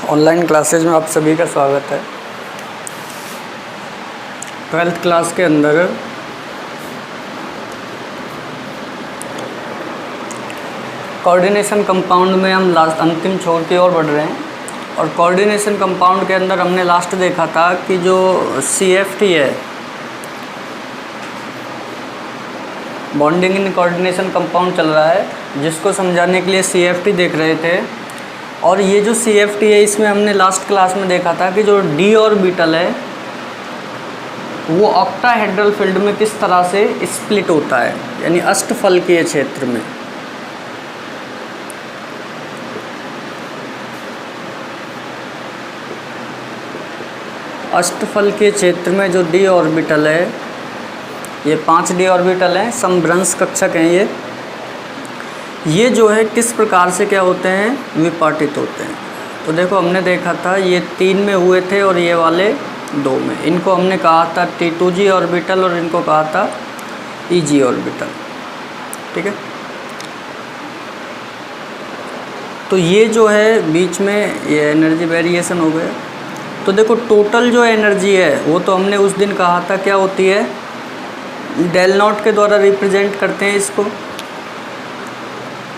Online classes में आप सभी का स्वागत है। 12th क्लास के अंदर कोऑर्डिनेशन कंपाउंड में हम लास्ट अंतिम छोर की ओर बढ़ रहे हैं। और कोऑर्डिनेशन कंपाउंड के अंदर हमने लास्ट देखा था कि जो CFT है, बॉन्डिंग इन कोऑर्डिनेशन कंपाउंड चल रहा है, जिसको समझाने के लिए CFT देख रहे थे। और ये जो CFT है, इसमें हमने लास्ट क्लास में देखा था कि जो d ऑर्बिटल है वो ऑक्टाहेड्रल फील्ड में किस तरह से स्प्लिट होता है, यानी अष्टफलकीय क्षेत्र में। अष्टफलकीय क्षेत्र में जो d ऑर्बिटल है, ये 5 d ऑर्बिटल हैं, समभ्रंश कक्षक हैं। ये जो है किस प्रकार से क्या होते हैं, विपाटित होते हैं। तो देखो हमने देखा था ये 3 में हुए थे और ये वाले 2 में। इनको हमने कहा था T2g ऑर्बिटल और इनको कहा था EG ऑर्बिटल। ठीक है, तो ये जो है बीच में ये एनर्जी वेरिएशन हो गया। तो देखो टोटल जो एनर्जी है वो तो हमने उस दिन कहा था क्या होती है, डेल नॉट के द्वारा रिप्रेजेंट करते हैं इसको,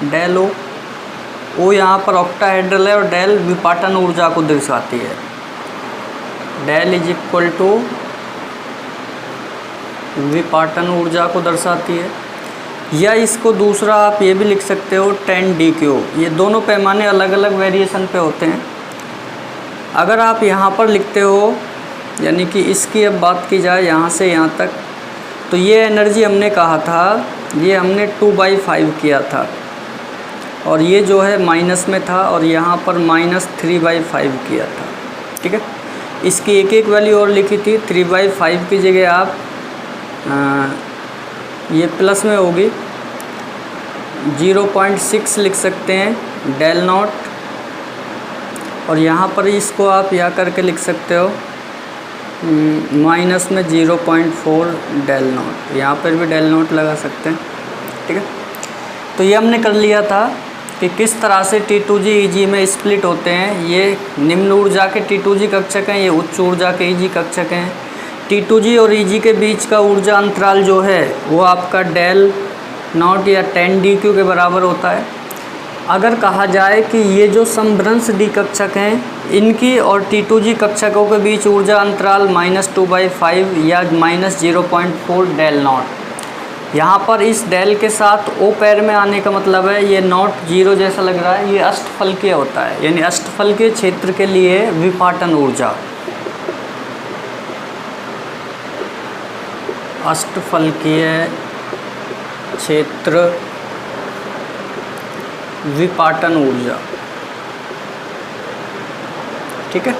डेल ओ यहाँ पर ऑक्टाहेड्रल है और डेल विपाटन ऊर्जा को दर्शाती है। डेल इज इक्वल टू विपाटन ऊर्जा को दर्शाती है। या इसको दूसरा आप ये भी लिख सकते हो 10dq। ये दोनों पैमाने अलग अलग वेरिएशन पे होते हैं। अगर आप यहाँ पर लिखते हो, यानी कि इसकी अब बात की जाए यहाँ से यहाँ तक, तो ये एनर्जी हमने कहा था, ये हमने 2/5 किया था और ये जो है माइनस में था और यहाँ पर -3/5 किया था। ठीक है, इसकी एक एक वैल्यू और लिखी थी। 3/5 की जगह आप ये प्लस में होगी 0.6 लिख सकते हैं डेल नॉट, और यहाँ पर इसको आप यहाँ करके लिख सकते हो माइनस में 0.4 डेल नॉट, यहाँ पर भी डेल नॉट लगा सकते हैं। ठीक है, तो ये हमने कर लिया था कि किस तरह से T2g EG में स्प्लिट होते हैं। ये निम्न ऊर्जा के T2g कक्षक हैं, ये उच्च ऊर्जा के EG कक्षक हैं। T2g और EG के बीच का ऊर्जा अंतराल जो है वो आपका डेल नॉट या 10dq के बराबर होता है। अगर कहा जाए कि ये जो समभ्रंश D कक्षक हैं, इनकी और T2g कक्षकों के बीच ऊर्जा अंतराल -2/5 या -0.4 डेल नॉट। यहाँ पर इस डेल के साथ O पैर में आने का मतलब है ये नॉट 0 जैसा लग रहा है, ये अष्टफलकीय होता है, यानी अष्टफलकीय क्षेत्र के लिए विपाटन ऊर्जा, अष्टफलकीय क्षेत्र विपाटन ऊर्जा। ठीक है,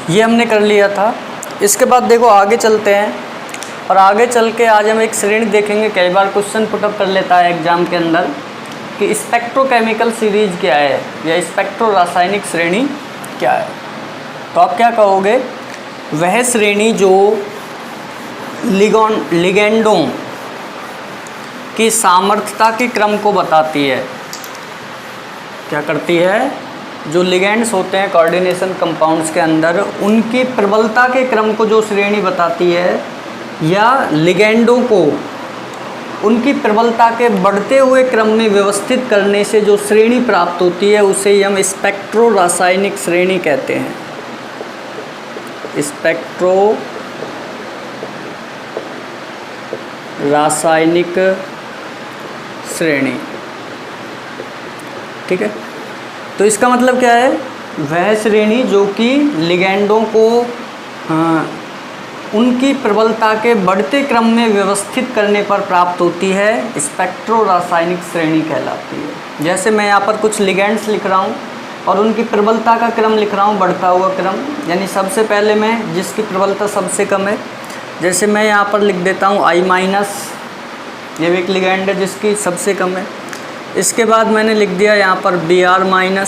ये हमने कर लिया था। इसके बाद देखो आगे चलते हैं, और आगे चल के आज हम एक श्रेणी देखेंगे। कई बार क्वेश्चन पुटअप कर लेता है एग्जाम के अंदर कि स्पेक्ट्रोकेमिकल सीरीज क्या है या स्पेक्ट्रो रासायनिक श्रेणी क्या है। तो आप क्या कहोगे, वह श्रेणी जो लिगेंडों की सामर्थ्यता के क्रम को बताती है। क्या करती है, जो लिगेंड्स होते हैं कोऑर्डिनेशन कंपाउंड्स के अंदर, उनकी प्रबलता के क्रम को जो श्रेणी बताती है, या लिगेंडों को उनकी प्रबलता के बढ़ते हुए क्रम में व्यवस्थित करने से जो श्रेणी प्राप्त होती है, उसे हम स्पेक्ट्रो रासायनिक श्रेणी कहते हैं। स्पेक्ट्रो रासायनिक श्रेणी। ठीक है, तो इसका मतलब क्या है, वह श्रेणी जो कि लिगेंडों को उनकी प्रबलता के बढ़ते क्रम में व्यवस्थित करने पर प्राप्त होती है, स्पेक्ट्रो रासायनिक श्रेणी कहलाती है। जैसे मैं यहाँ पर कुछ लिगेंड्स लिख रहा हूँ और उनकी प्रबलता का क्रम लिख रहा हूँ, बढ़ता हुआ क्रम, यानी सबसे पहले मैं जिसकी प्रबलता सबसे कम है, जैसे मैं यहाँ पर लिख देता हूँ I-, ये भी एक लिगेंड है जिसकी सबसे कम है। इसके बाद मैंने लिख दिया यहाँ पर Br-,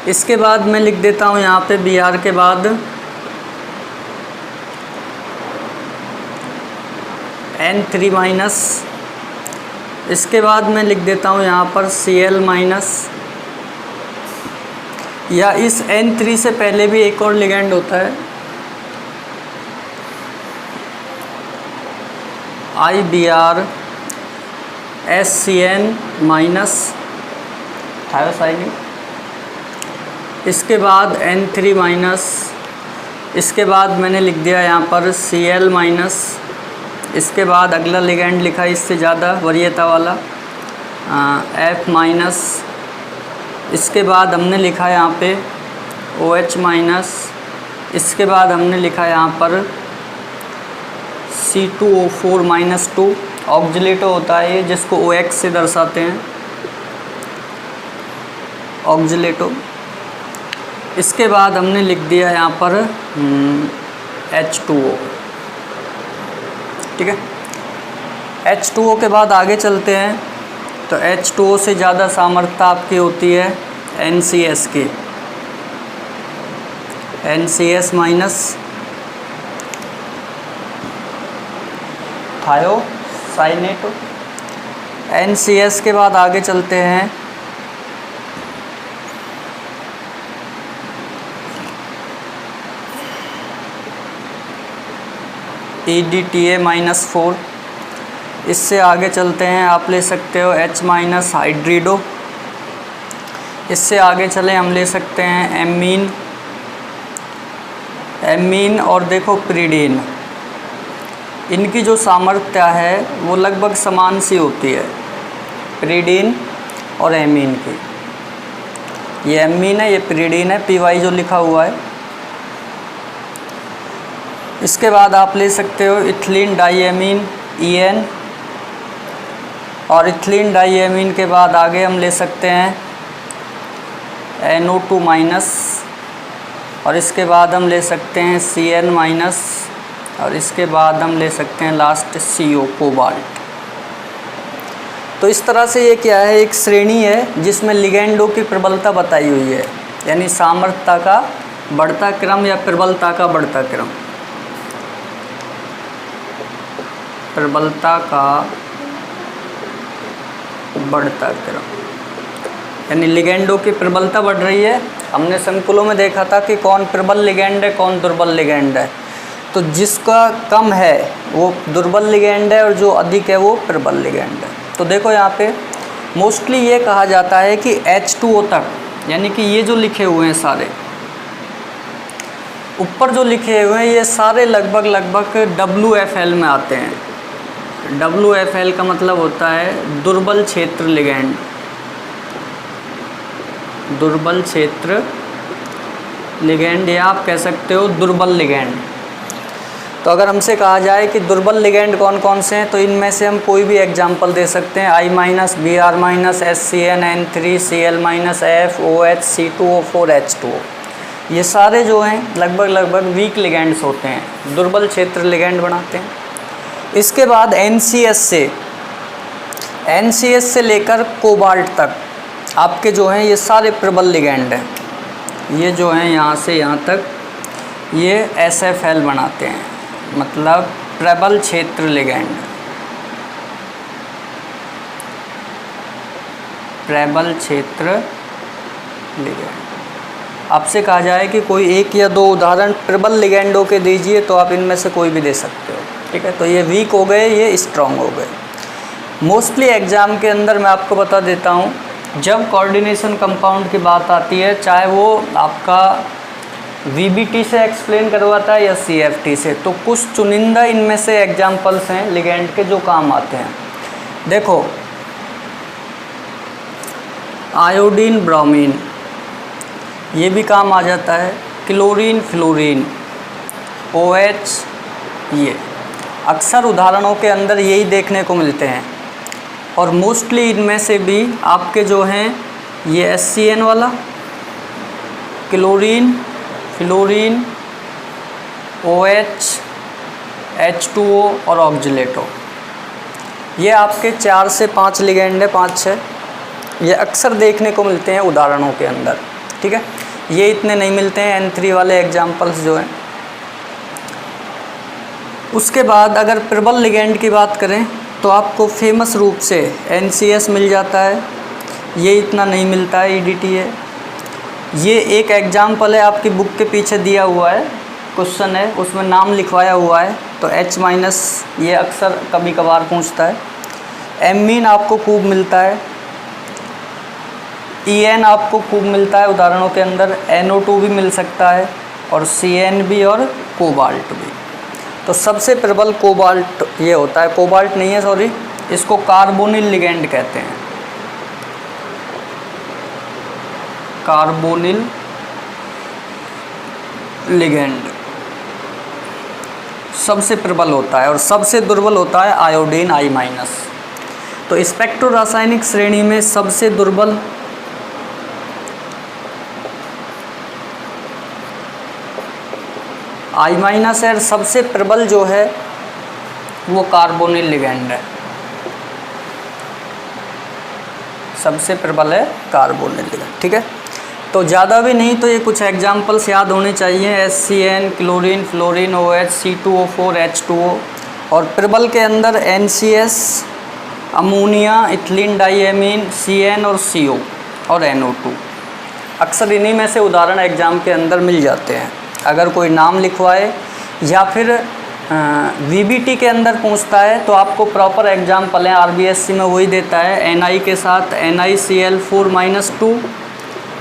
इसके बाद मैं लिख देता हूँ यहाँ पे Br के बाद N3-, इसके बाद मैं लिख देता हूँ यहाँ पर Cl माइनस, या इस N3 से पहले भी एक और लिगेंड होता है IBr SCN माइनस थायोसाइनिन, इसके बाद N3 माइनस, इसके बाद मैंने लिख दिया यहाँ पर Cl माइनस, इसके बाद अगला लिगेंड लिखा इससे ज़्यादा वरीयता वाला F माइनस, इसके बाद हमने लिखा यहाँ पे OH माइनस, इसके बाद हमने लिखा यहाँ पर C2O4 माइनस 2, ऑक्जिलेटो होता है ये जिसको OX से दर्शाते हैं, ऑक्जिलेटो। इसके बाद हमने लिख दिया यहाँ पर H2O, ठीक है। H2O के बाद आगे चलते हैं, तो H2O से ज़्यादा सामर्थ्यता आपकी होती है NCS की, NCS माइनस थायोसाइनेट। NCS के बाद आगे चलते हैं, EDTA माइनस 4। इससे आगे चलते हैं, आप ले सकते हो H माइनस हाइड्रिडो। इससे आगे चलें हम ले सकते हैं एमीन, एमीन और देखो प्रीडीन। इनकी जो सामर्थ्यता है वो लगभग समान सी होती है, प्रीडीन और एमीन की। ये एमीन है, ये प्रीडीन है, PY जो लिखा हुआ है। इसके बाद आप ले सकते हो इथिलीन डाईएमीन EN, और इथिलीन डाईएमीन के बाद आगे हम ले सकते हैं NO2 माइनस, और इसके बाद हम ले सकते हैं CN माइनस, और इसके बाद हम ले सकते हैं लास्ट CO कोबाल्ट। तो इस तरह से ये क्या है, एक श्रेणी है जिसमें लिगेंडों की प्रबलता बताई हुई है, यानी सामर्थ्यता का बढ़ता क्रम या प्रबलता का बढ़ता क्रम, प्रबलता का बढ़ता क्रम, यानी लिगेंडों की प्रबलता बढ़ रही है। हमने संकुलों में देखा था कि कौन प्रबल लिगेंड है, कौन दुर्बल लिगेंड है। तो जिसका कम है वो दुर्बल लिगेंड है और जो अधिक है वो प्रबल लिगेंड है। तो देखो यहाँ पे मोस्टली ये कहा जाता है कि H2O तक, यानी कि ये जो लिखे हुए हैं सारे ऊपर जो लिखे हुए हैं ये सारे लगभग WFL में आते हैं। WFL का मतलब होता है दुर्बल क्षेत्र लिगेंड, दुर्बल क्षेत्र लिगेंड, या आप कह सकते हो दुर्बल लिगेंड। तो अगर हमसे कहा जाए कि दुर्बल लिगेंड कौन कौन से हैं, तो इनमें से हम कोई भी एग्जांपल दे सकते हैं। I minus, BR minus, SCN, N3, Cl minus, F, OH, C2O4, H2O, ये सारे जो हैं लगभग वीक लिगेंड्स होते हैं, दुर्बल क्षेत्र लिगेंड बनाते हैं। इसके बाद NCS से लेकर कोबाल्ट तक आपके जो हैं ये सारे प्रबल लिगेंड हैं। ये जो हैं यहाँ से यहाँ तक ये SFL बनाते हैं, मतलब प्रबल क्षेत्र लिगेंड, प्रबल क्षेत्र लिगेंड। आपसे कहा जाए कि कोई एक या दो उदाहरण प्रबल लिगेंडों के दीजिए, तो आप इनमें से कोई भी दे सकते हो, ठीक है। तो ये वीक हो गए, ये स्ट्रॉन्ग हो गए। मोस्टली एग्ज़ाम के अंदर मैं आपको बता देता हूँ, जब कोऑर्डिनेशन कंपाउंड की बात आती है, चाहे वो आपका VBT से एक्सप्लेन करवाता है या CFT से, तो कुछ चुनिंदा इनमें से एग्जाम्पल्स हैं लिगेंड के जो काम आते हैं। देखो आयोडीन ब्रोमीन, ये भी काम आ जाता है। क्लोरीन फ्लोरीन, OH, ये अक्सर उदाहरणों के अंदर यही देखने को मिलते हैं। और मोस्टली इनमें से भी आपके जो हैं ये SCN वाला, क्लोरीन फ्लोरीन, OH, H2O और ऑक्जिलेटो, ये आपके 4 से 5 लिगेंड है, 5-6, ये अक्सर देखने को मिलते हैं उदाहरणों के अंदर, ठीक है। ये इतने नहीं मिलते हैं N3 वाले एग्जाम्पल्स जो हैं। उसके बाद अगर प्रबल लिगेंड की बात करें तो आपको फेमस रूप से NCS मिल जाता है, ये इतना नहीं मिलता है EDTA। ये एक एग्जाम्पल है, आपकी बुक के पीछे दिया हुआ है, क्वेश्चन है, उसमें नाम लिखवाया हुआ है, तो H- ये अक्सर कभी कभार पूछता है। एमीन आपको खूब मिलता है, EN आपको खूब मिलता है उदाहरणों के अंदर, NO2 भी मिल सकता है, और CN भी और कोबाल्ट भी। तो सबसे प्रबल कोबाल्ट ये होता है, कोबाल्ट नहीं है सॉरी, इसको कार्बोनिल लिगेंड कहते हैं, कार्बोनिल लिगेंड सबसे प्रबल होता है, और सबसे दुर्बल होता है आयोडीन I-। तो स्पेक्ट्रो रासायनिक श्रेणी में सबसे दुर्बल I- है, सबसे प्रबल जो है वो कार्बोनिल लिगेंड है, सबसे प्रबल है कार्बोनिल लिगेंड। ठीक है, तो ज़्यादा भी नहीं, तो ये कुछ एग्जांपल्स याद होने चाहिए, SCN, chlorine, fluorine, OH, C2O4, H2O, और प्रबल के अंदर NCS, ammonia, ethylene diamine, CN और CO और NO2। अक्सर इन्हीं में से उदाहरण एग्ज़ाम के अंदर मिल जाते हैं। अगर कोई नाम लिखवाए या फिर VBT के अंदर पूछता है तो आपको प्रॉपर एग्जाम्पल है, RBSC में वही देता है, Ni के साथ NiCl4-2,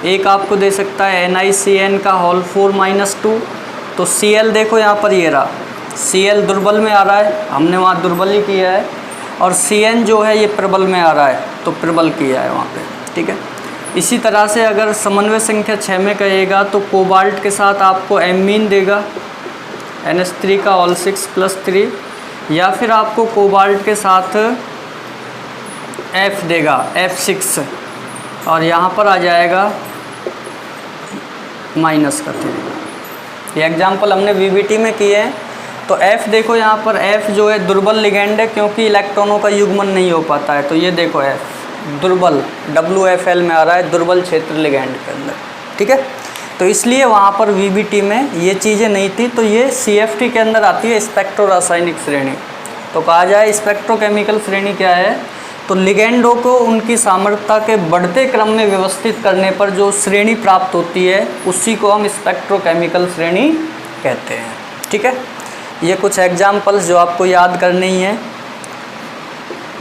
एक आपको दे सकता है NiCN का होल 4-2। तो Cl देखो यहाँ पर ये रहा, Cl दुर्बल में आ रहा है, हमने वहाँ दुर्बल ही किया है, और CN जो है ये प्रबल में आ रहा है, तो प्रबल किया है वहाँ पे। ठीक है, इसी तरह से अगर समन्वय संख्या 6 में कहेगा तो कोबाल्ट के साथ आपको एमीन देगा, NH3 का ऑल 6+3, या फिर आपको कोबाल्ट के साथ F देगा, F6, और यहाँ पर आ जाएगा -3। ये एग्जाम्पल हमने VBT में किए हैं। तो F देखो यहाँ पर, F जो है दुर्बल लिगेंड है, क्योंकि इलेक्ट्रॉनों का युग्मन नहीं हो पाता है, तो ये देखो F दुर्बल, WFL में आ रहा है, दुर्बल क्षेत्र लिगेंड के अंदर। ठीक है, तो इसलिए वहाँ पर VBT में ये चीज़ें नहीं थी, तो ये CFT के अंदर आती है, स्पेक्ट्रो रासायनिक श्रेणी। तो कहा जाए स्पेक्ट्रोकेमिकल श्रेणी क्या है, तो लिगेंडों को उनकी सामर्थ्यता के बढ़ते क्रम में व्यवस्थित करने पर जो श्रेणी प्राप्त होती है उसी को हम स्पेक्ट्रोकेमिकल श्रेणी कहते हैं। ठीक है, ये कुछ एग्जाम्पल्स जो आपको याद करने ही हैं,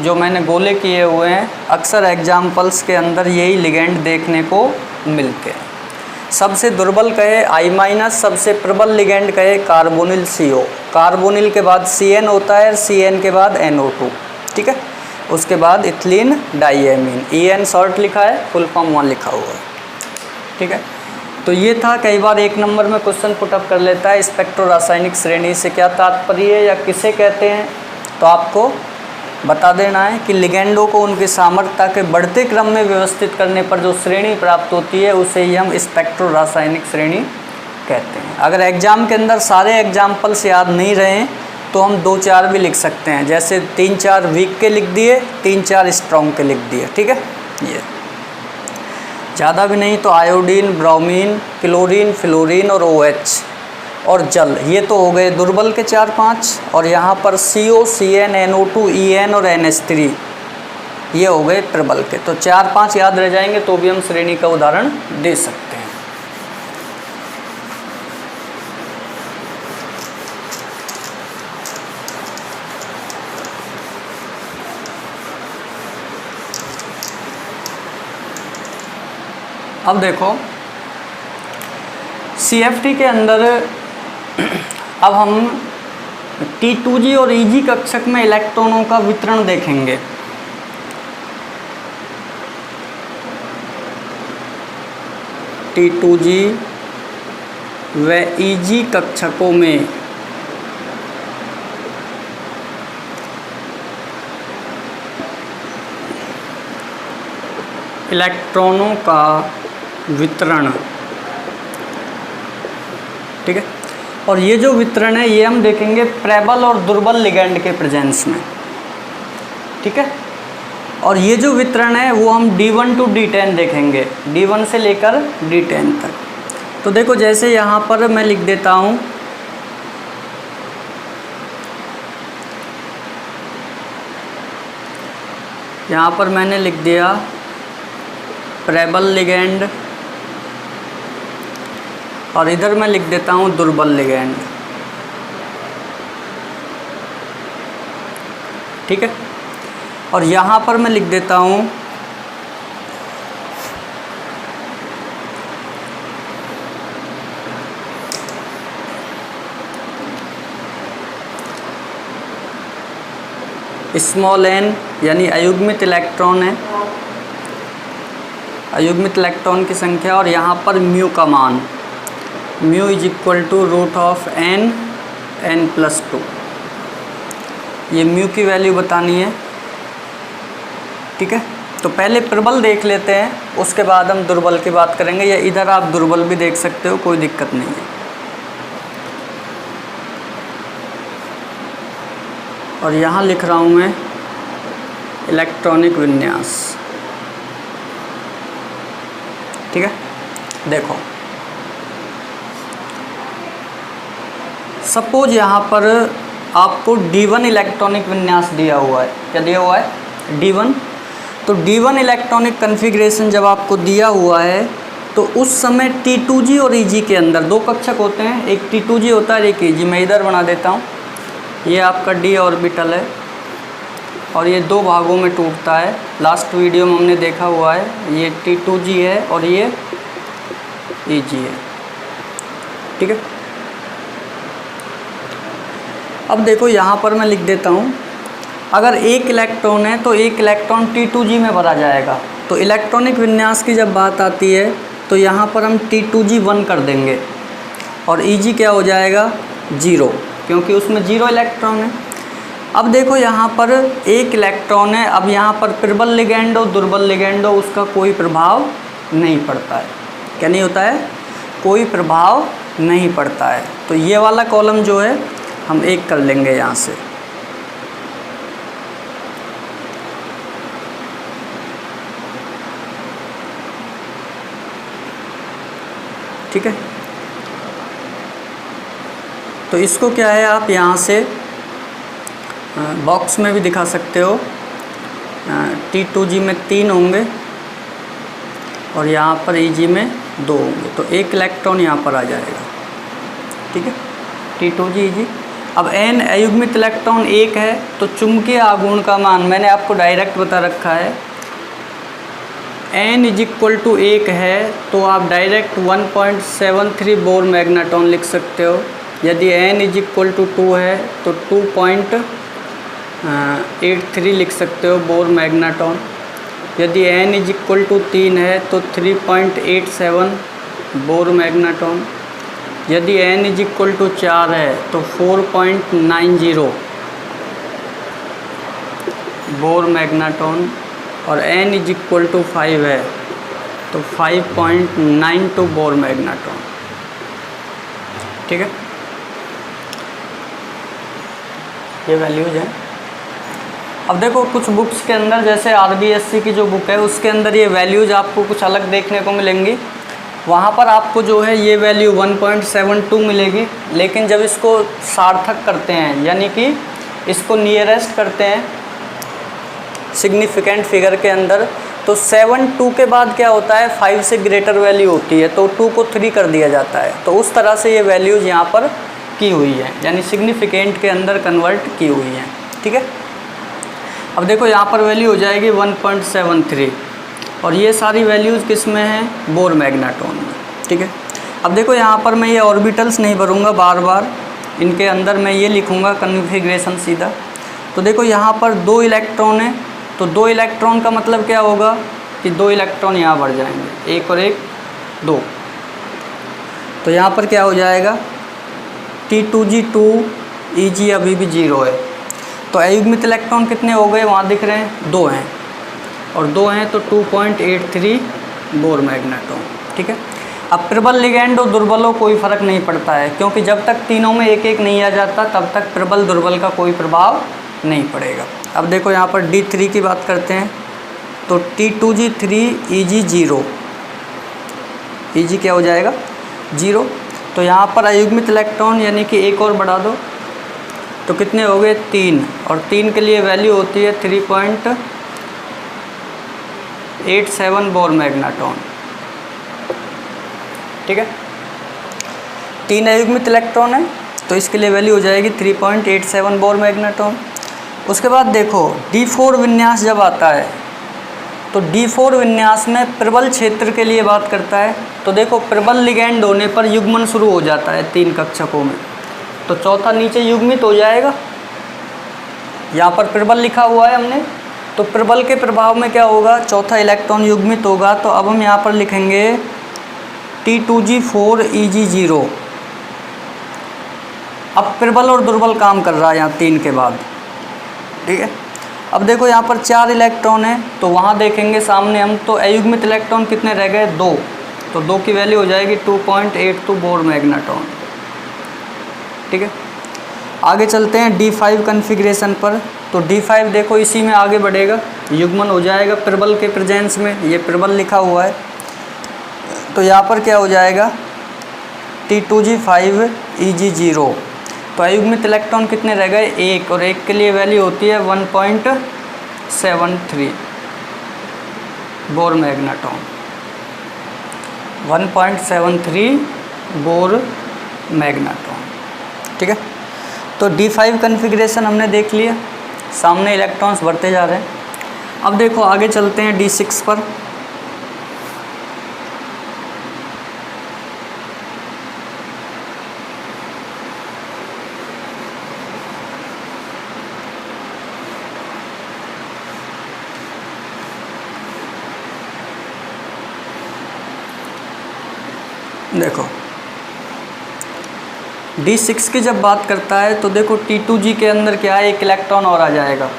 जो मैंने गोले किए हुए हैं, अक्सर एग्जाम्पल्स के अंदर यही लिगेंड देखने को मिलते हैं। सबसे दुर्बल कहे I-, सबसे प्रबल लिगेंड कहे कार्बोनिल CO, कार्बोनिल के बाद CN होता है, CN के बाद NO2। ठीक है, उसके बाद इथिलीन डाइएमीन, EN शॉर्ट लिखा है, फुल फॉर्म 1 लिखा हुआ है। ठीक है, तो ये था, कई बार 1 नंबर में क्वेश्चन पुटअप कर लेता है, स्पेक्ट्रो रासायनिक श्रेणी से क्या तात्पर्य है या किसे कहते हैं, तो आपको बता देना है कि लिगेंडों को उनकी सामर्थ्यता के बढ़ते क्रम में व्यवस्थित करने पर जो श्रेणी प्राप्त होती है उसे ही हम स्पेक्ट्रो रासायनिक श्रेणी कहते हैं। अगर एग्जाम के अंदर सारे एग्जाम्पल्स याद नहीं रहे तो हम 2-4 भी लिख सकते हैं, जैसे 3-4 वीक के लिख दिए, 3-4 स्ट्रॉन्ग के लिख दिए। ठीक है, ये ज़्यादा भी नहीं, तो आयोडीन, ब्रोमीन, क्लोरीन, फ्लोरीन और OH और जल, ये तो हो गए दुर्बल के 4-5, और यहाँ पर CO, CN, NO2, EN और NH3 ये हो गए प्रबल के। तो 4-5 याद रह जाएंगे तो भी हम श्रेणी का उदाहरण दे सकते हैं। अब देखो CFT के अंदर अब हम T2G और EG कक्षक में इलेक्ट्रॉनों का वितरण देखेंगे। T2G व EG कक्षकों में इलेक्ट्रॉनों का वितरण। ठीक है, और ये जो वितरण है ये हम देखेंगे प्रबल और दुर्बल लिगेंड के प्रेजेंस में। ठीक है, और ये जो वितरण है वो हम D1 to D10 देखेंगे, D1 से लेकर D10 तक। तो देखो जैसे यहाँ पर मैं लिख देता हूँ, यहाँ पर मैंने लिख दिया प्रबल लिगैंड और इधर मैं लिख देता हूँ दुर्बल लिगैंड। ठीक है, और यहाँ पर मैं लिख देता हूँ स्मॉल n, यानी अयुग्मित इलेक्ट्रॉन है, अयुग्मित इलेक्ट्रॉन की संख्या, और यहाँ पर म्यू का मान, mu is equal to root of n+2। ये म्यू की वैल्यू बतानी है। ठीक है, तो पहले प्रबल देख लेते हैं, उसके बाद हम दुर्बल की बात करेंगे, या इधर आप दुर्बल भी देख सकते हो, कोई दिक्कत नहीं है। और यहाँ लिख रहा हूँ मैं इलेक्ट्रॉनिक विन्यास। ठीक है, देखो सपोज यहाँ पर आपको D1 इलेक्ट्रॉनिक विन्यास दिया हुआ है। क्या दिया हुआ है? D1। तो D1 इलेक्ट्रॉनिक कन्फिग्रेशन जब आपको दिया हुआ है तो उस समय T2G और EG के अंदर दो कक्षक होते हैं, एक T2G होता है, एक EG। मैं इधर बना देता हूँ, ये आपका D ऑर्बिटल है और ये दो भागों में टूटता है। लास्ट वीडियो में हमने देखा हुआ है, ये T2G है और ये EG है। ठीक है, अब देखो यहाँ पर मैं लिख देता हूँ, अगर एक इलेक्ट्रॉन है तो एक इलेक्ट्रॉन T2G में भरा जाएगा। तो इलेक्ट्रॉनिक विन्यास की जब बात आती है तो यहाँ पर हम T2G 1 कर देंगे और EG क्या हो जाएगा? 0, क्योंकि उसमें 0 इलेक्ट्रॉन है। अब देखो यहाँ पर एक इलेक्ट्रॉन है, अब यहाँ पर प्रबल लिगैंड हो दुर्बल लिगैंड हो, उसका कोई प्रभाव नहीं पड़ता है। क्या नहीं होता है? कोई प्रभाव नहीं पड़ता है। तो ये वाला कॉलम जो है हम एक कर लेंगे यहाँ से। ठीक है, तो इसको क्या है, आप यहाँ से बॉक्स में भी दिखा सकते हो। T2G में 3 होंगे और यहाँ पर EG में 2 होंगे, तो एक इलेक्ट्रॉन यहाँ पर आ जाएगा। ठीक है, T2G EG। अब n अयुग्मित इलेक्ट्रॉन 1 है तो चुंबकीय आघूर्ण का मान मैंने आपको डायरेक्ट बता रखा है, n इज इक्वल टू 1 है तो आप डायरेक्ट 1.73 बोर मैग्नेटॉन लिख सकते हो। यदि n इज इक्वल टू 2 है तो 2.83 लिख सकते हो बोर मैग्नेटॉन। यदि n इज इक्वल टू 3 है तो 3.87 बोर मैग्नेटॉन। यदि n इज इक्वल टू 4 है तो 4.90 बोर मैग्नेटॉन, और n इज इक्वल टू 5 है तो 5.92 बोर मैग्नेटॉन। ठीक है, ये वैल्यूज हैं। अब देखो कुछ बुक्स के अंदर, जैसे RBSC की जो बुक है उसके अंदर ये वैल्यूज आपको कुछ अलग देखने को मिलेंगी। वहाँ पर आपको जो है ये वैल्यू 1.72 मिलेगी, लेकिन जब इसको सार्थक करते हैं यानी कि इसको नियरेस्ट करते हैं सिग्निफिकेंट फिगर के अंदर, तो 7 के बाद क्या होता है, 5 से ग्रेटर वैल्यू होती है तो 2 को 3 कर दिया जाता है। तो उस तरह से ये वैल्यूज़ यहाँ पर की हुई है, यानी सिग्निफिकेंट के अंदर कन्वर्ट की हुई हैं। ठीक है, अब देखो यहाँ पर वैल्यू हो जाएगी 1.73 और ये सारी वैल्यूज़ किस में हैं? बोर मैग्नेटॉन में। ठीक है, अब देखो यहाँ पर मैं ये ऑर्बिटल्स नहीं भरूँगा बार बार, इनके अंदर मैं ये लिखूँगा कन्फिग्रेशन सीधा। तो देखो यहाँ पर 2 इलेक्ट्रॉन है, तो 2 इलेक्ट्रॉन का मतलब क्या होगा कि 2 इलेक्ट्रॉन यहाँ बढ़ जाएंगे, 1 और 1 2। तो यहाँ पर क्या हो जाएगा, T2G 2 EG अभी भी 0 है। तो अयुग्मित इलेक्ट्रॉन कितने हो गए? वहाँ दिख रहे हैं 2 हैं, और 2 हैं तो 2.83 बोर मैग्नेटॉन। ठीक है, अब प्रबल लिगैंड और दुर्बलों कोई फ़र्क नहीं पड़ता है, क्योंकि जब तक तीनों में एक एक नहीं आ जाता तब तक प्रबल दुर्बल का कोई प्रभाव नहीं पड़ेगा। अब देखो यहाँ पर D3 की बात करते हैं, तो T2G 3 EG 0, EG क्या हो जाएगा? 0। तो यहाँ पर अयुग्मित इलेक्ट्रॉन यानी कि एक और बढ़ा दो तो कितने हो गए? 3, और 3 के लिए वैल्यू होती है 3.87 बोर मैग्नेट्रॉन। ठीक है, 3 अयुग्मित इलेक्ट्रॉन है तो इसके लिए वैल्यू हो जाएगी 3.87 बोर मैग्नेट्रॉन। उसके बाद देखो D4 विन्यास जब आता है तो D4 विन्यास में प्रबल क्षेत्र के लिए बात करता है। तो देखो प्रबल लिगैंड होने पर युग्मन शुरू हो जाता है 3 कक्षकों में, तो चौथा नीचे युग्मित हो जाएगा। यहाँ पर प्रबल लिखा हुआ है हमने, तो प्रबल के प्रभाव में क्या होगा, चौथा इलेक्ट्रॉन युग्मित होगा। तो अब हम यहाँ पर लिखेंगे T2G4Eg0। अब प्रबल और दुर्बल काम कर रहा है यहाँ 3 के बाद। ठीक है, अब देखो यहाँ पर 4 इलेक्ट्रॉन है तो वहाँ देखेंगे सामने हम, तो अयुग्मित इलेक्ट्रॉन कितने रह गए, 2। तो 2 की वैल्यू हो जाएगी 2.82 बोर मैग्नेट्रॉन। ठीक है, आगे चलते हैं D5 कन्फिग्रेशन पर। तो D5 देखो इसी में आगे बढ़ेगा, युग्मन हो जाएगा प्रबल के प्रेजेंस में, ये प्रबल लिखा हुआ है। तो यहाँ पर क्या हो जाएगा T2G5Eg0। तो अयुग्मित इलेक्ट्रॉन कितने रह गए, 1, और 1 के लिए वैल्यू होती है 1.73 बोर मैग्नेट्रॉन, 1.73 बोर मैग्नेट्रॉन। ठीक है, तो D5 कन्फिग्रेशन हमने देख लिया, सामने इलेक्ट्रॉन्स बढ़ते जा रहे हैं। अब देखो आगे चलते हैं D6 पर। देखो D6 की जब बात करता है तो देखो T2G के अंदर क्या है, 1 इलेक्ट्रॉन और आ जाएगा।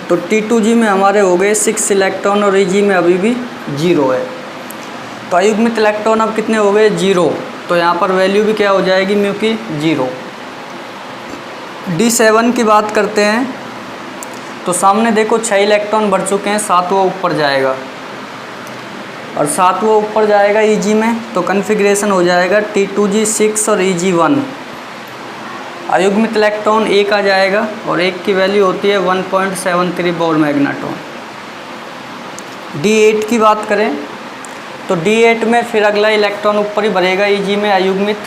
तो T2G में हमारे हो गए 6 इलेक्ट्रॉन और Eg में अभी भी 0 है। तो अयुग्मित इलेक्ट्रॉन अब कितने हो गए, 0। तो यहाँ पर वैल्यू भी क्या हो जाएगी, म्यू की 0। D7 की बात करते हैं तो सामने देखो 6 इलेक्ट्रॉन बढ़ चुके हैं, 7वां ऊपर जाएगा और 7वां ऊपर जाएगा Eg में। तो कन्फिग्रेशन हो जाएगा T2G6 और Eg1। अयुग्मित इलेक्ट्रॉन 1 आ जाएगा और 1 की वैल्यू होती है 1.73 बोर मैग्नेट्रॉन। D8 की बात करें तो D8 में फिर अगला इलेक्ट्रॉन ऊपर ही बढ़ेगा Eg में अयुग्मित।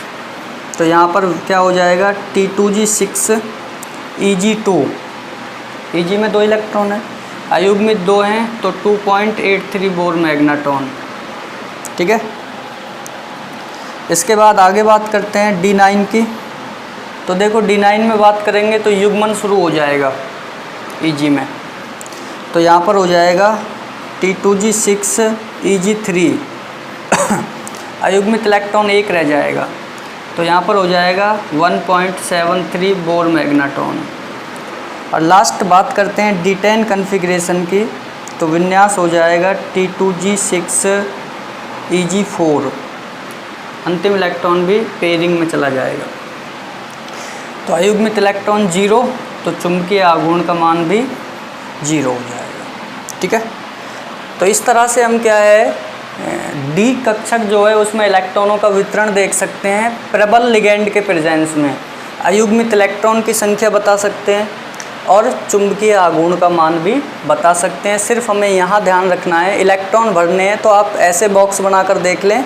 तो यहाँ पर क्या हो जाएगा T2G6 Eg2। Eg में 2 इलेक्ट्रॉन है, अयुग्मित 2 हैं तो 2.83 बोर मैग्नेट्रॉन। ठीक है, इसके बाद आगे बात करते हैं D9 की। तो देखो D9 में बात करेंगे तो युग्मन शुरू हो जाएगा Eg में। तो यहाँ पर हो जाएगा T2G6 Eg3 अयुग्मित इलेक्ट्रॉन 1 रह जाएगा। तो यहाँ पर हो जाएगा 1.73 बोर मैग्नेट्रॉन। और लास्ट बात करते हैं D10 कन्फिग्रेशन की। तो विन्यास हो जाएगा T2G6 Eg4, अंतिम इलेक्ट्रॉन भी पेयरिंग में चला जाएगा। तो अयुग्मित इलेक्ट्रॉन 0, तो चुंबकीय आघूर्ण का मान भी 0 हो जाएगा। ठीक है, तो इस तरह से हम क्या है डी कक्षक जो है उसमें इलेक्ट्रॉनों का वितरण देख सकते हैं प्रबल लिगैंड के प्रेजेंस में, अयुग्मित इलेक्ट्रॉन की संख्या बता सकते हैं और चुंबकीय आघूर्ण का मान भी बता सकते हैं। सिर्फ हमें यहाँ ध्यान रखना है इलेक्ट्रॉन भरने हैं तो आप ऐसे बॉक्स बनाकर देख लें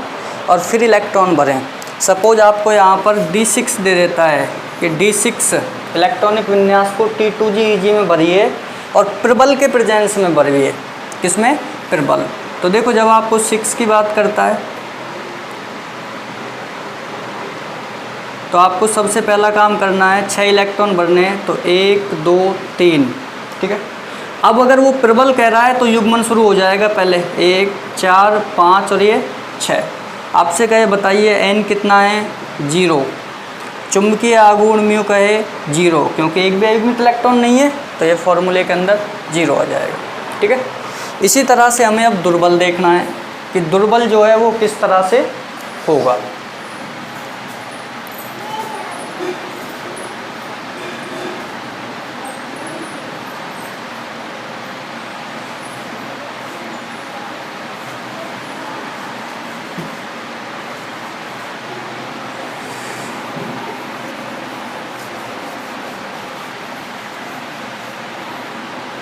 और फिर इलेक्ट्रॉन भरें। सपोज आपको यहाँ पर D6 दे देता है कि D6 इलेक्ट्रॉनिक विन्यास को T2G Eg में भरिए और प्रबल के प्रेजेंस में भरिए। किसमें, प्रबल। तो देखो जब आपको 6 की बात करता है तो आपको सबसे पहला काम करना है 6 इलेक्ट्रॉन भरने हैं। तो 1 2 3। ठीक है, अब अगर वो प्रबल कह रहा है तो युग्मन शुरू हो जाएगा पहले 1 4 5 और ये 6। आपसे कहे बताइए n कितना है, 0। चुंबकीय आघूर्ण म्यू कहे 0, क्योंकि एक भी अयुग्मित इलेक्ट्रॉन नहीं है तो ये फॉर्मूले के अंदर 0 आ जाएगा। ठीक है, इसी तरह से हमें अब दुर्बल देखना है कि दुर्बल जो है वो किस तरह से होगा।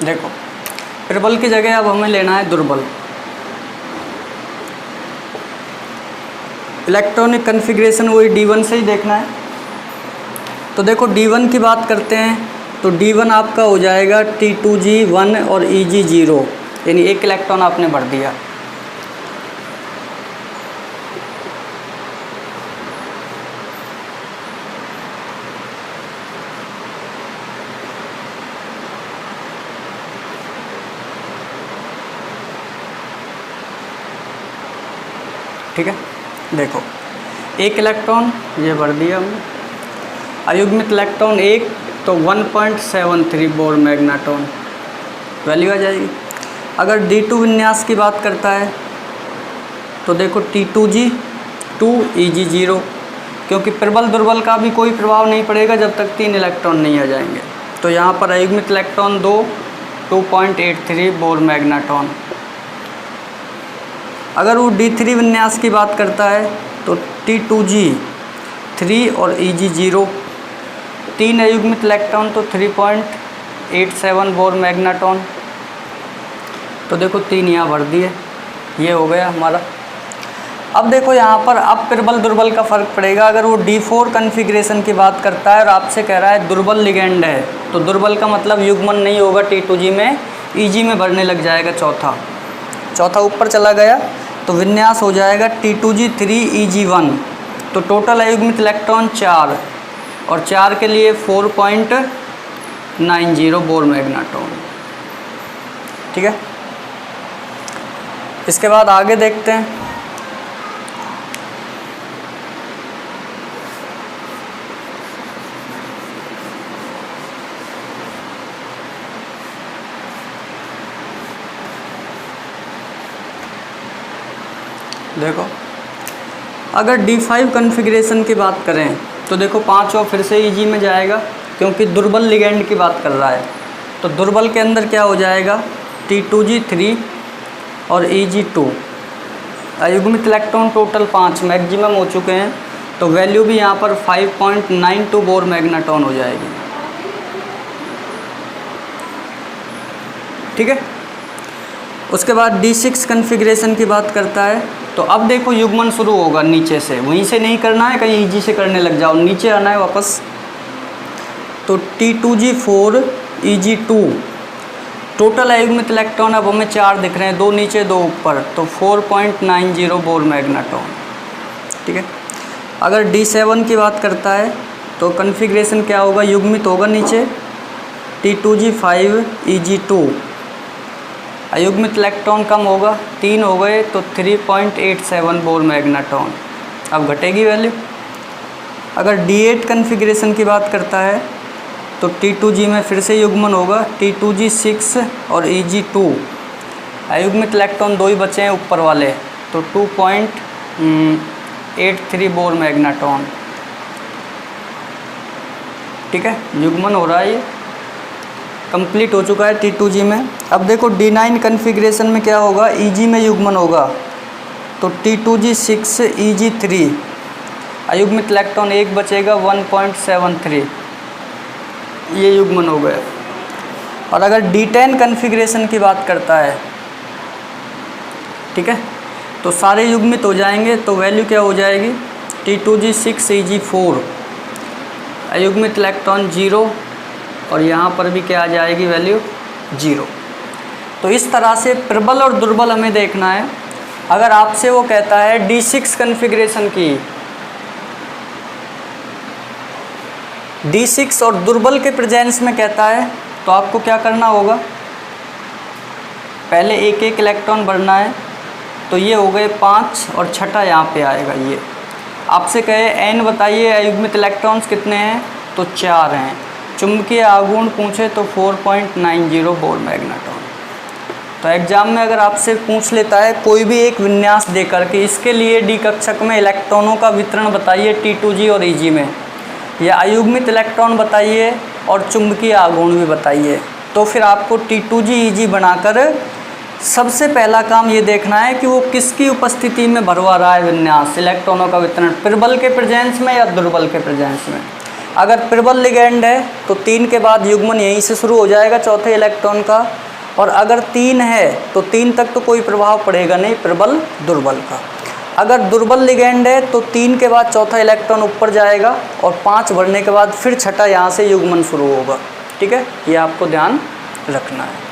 देखो प्रबल की जगह अब हमें लेना है दुर्बल। इलेक्ट्रॉनिक कन्फिग्रेशन वही D1 से ही देखना है। तो देखो D1 की बात करते हैं तो D1 आपका हो जाएगा T2G1 और EG0, यानी एक इलेक्ट्रॉन आपने भर दिया। ठीक है, देखो एक इलेक्ट्रॉन ये भर दिया हमने। अयुग्मित इलेक्ट्रॉन एक तो 1.73 बोर मैग्नेटॉन वैल्यू आ जाएगी। अगर D2 विन्यास की बात करता है तो देखो T2G2 EG0, क्योंकि प्रबल दुर्बल का भी कोई प्रभाव नहीं पड़ेगा जब तक 3 इलेक्ट्रॉन नहीं आ जाएंगे। तो यहाँ पर अयुग्मित इलेक्ट्रॉन 2.83 बोर मैग्नेटॉन। अगर वो D3 विन्यास की बात करता है तो T2G3 और EG0, 3 अयुग्मित इलेक्ट्रॉन तो 3.87 बोर मैग्नेटॉन। तो देखो 3 यहाँ भर दिए, ये हो गया हमारा। अब देखो यहाँ पर अब प्रबल दुर्बल का फ़र्क पड़ेगा। अगर वो D4 कन्फिग्रेशन की बात करता है और आपसे कह रहा है दुर्बल लिगेंड है, तो दुर्बल का मतलब युग्मन नहीं होगा T2G में, EG में भरने लग जाएगा। चौथा ऊपर चला गया तो विन्यास हो जाएगा T2G3 EG1। तो टोटल अयुग्मित इलेक्ट्रॉन 4 और 4 के लिए 4.90 बोर मैग्नेटॉन। ठीक है, इसके बाद आगे देखते हैं। देखो अगर D5 कन्फिग्रेशन की बात करें तो देखो 5 और फिर से EG में जाएगा, क्योंकि दुर्बल लिगेंड की बात कर रहा है। तो दुर्बल के अंदर क्या हो जाएगा T2G3 और EG2। अयुग्मित इलेक्ट्रॉन टोटल 5 मैक्सिमम हो चुके हैं, तो वैल्यू भी यहाँ पर 5.92 बोर मैग्नेटॉन हो जाएगी। ठीक है, उसके बाद D6 कन्फिग्रेशन की बात करता है तो अब देखो युग्मन शुरू होगा नीचे से, वहीं से नहीं करना है कहीं EG से करने लग जाओ, नीचे आना है वापस। तो T2G4 EG2, टोटल अयुग्मित इलेक्ट्रॉन अब हमें 4 दिख रहे हैं, 2 नीचे 2 ऊपर, तो 4.90 बोर मैग्नेटॉन। ठीक है, अगर D7 की बात करता है तो कन्फिग्रेशन क्या होगा, युग्मित होगा नीचे T2G5 EG2, अयुग्मित इलेक्ट्रॉन कम होगा, 3 हो गए तो 3.87 बोर मैग्नेटॉन। अब घटेगी वैल्यू। अगर D8 कन्फिग्रेशन की बात करता है तो T2G में फिर से युग्मन होगा T2G6 और EG2, अयुग्मित इलेक्ट्रॉन 2 ही बचे हैं ऊपर वाले, तो 2.83 बोर मैग्नेटॉन। ठीक है, युग्मन हो रहा है, ये कंप्लीट हो चुका है T2G में। अब देखो D9 कन्फिग्रेशन में क्या होगा, EG में युग्मन होगा, तो T2G6 EG3, अयुग्मित इलेक्ट्रॉन 1 बचेगा 1.73, ये युग्मन हो गया। और अगर D10 कन्फिग्रेशन की बात करता है, ठीक है, तो सारे युग्मित हो जाएंगे, तो वैल्यू क्या हो जाएगी T2G6 EG4, अयुग्मित इलेक्ट्रॉन 0, और यहाँ पर भी क्या आ जाएगी वैल्यू 0। तो इस तरह से प्रबल और दुर्बल हमें देखना है। अगर आपसे वो कहता है D6 कन्फिग्रेशन की, D6 और दुर्बल के प्रेजेंस में कहता है, तो आपको क्या करना होगा, पहले एक एक इलेक्ट्रॉन भरना है। तो ये हो गए 5 और छठा यहाँ पे आएगा। ये आपसे कहे n बताइए अयुग्मित इलेक्ट्रॉन्स कितने हैं, तो 4 हैं। चुंबकीय आघूर्ण पूछे तो 4.90 बोर मैग्नेटॉन। तो एग्जाम में अगर आपसे पूछ लेता है कोई भी एक विन्यास देकर के इसके लिए डी कक्षक में इलेक्ट्रॉनों का वितरण बताइए T2G और EG में, या अयुग्मित इलेक्ट्रॉन बताइए और चुंबकीय आघूर्ण भी बताइए, तो फिर आपको T2G EG बनाकर सबसे पहला काम ये देखना है कि वो किसकी उपस्थिति में भरवा रहा है विन्यास, इलेक्ट्रॉनों का वितरण प्रबल के प्रेजेंस में या दुर्बल के प्रेजेंस में। अगर प्रबल लिगैंड है तो 3 के बाद युग्मन यहीं से शुरू हो जाएगा चौथे इलेक्ट्रॉन का, और अगर 3 है तो 3 तक तो कोई प्रभाव पड़ेगा नहीं प्रबल दुर्बल का। अगर दुर्बल लिगैंड है तो 3 के बाद चौथा इलेक्ट्रॉन ऊपर जाएगा और 5 भरने के बाद फिर छठा यहाँ से युग्मन शुरू होगा। ठीक है, ये आपको ध्यान रखना है।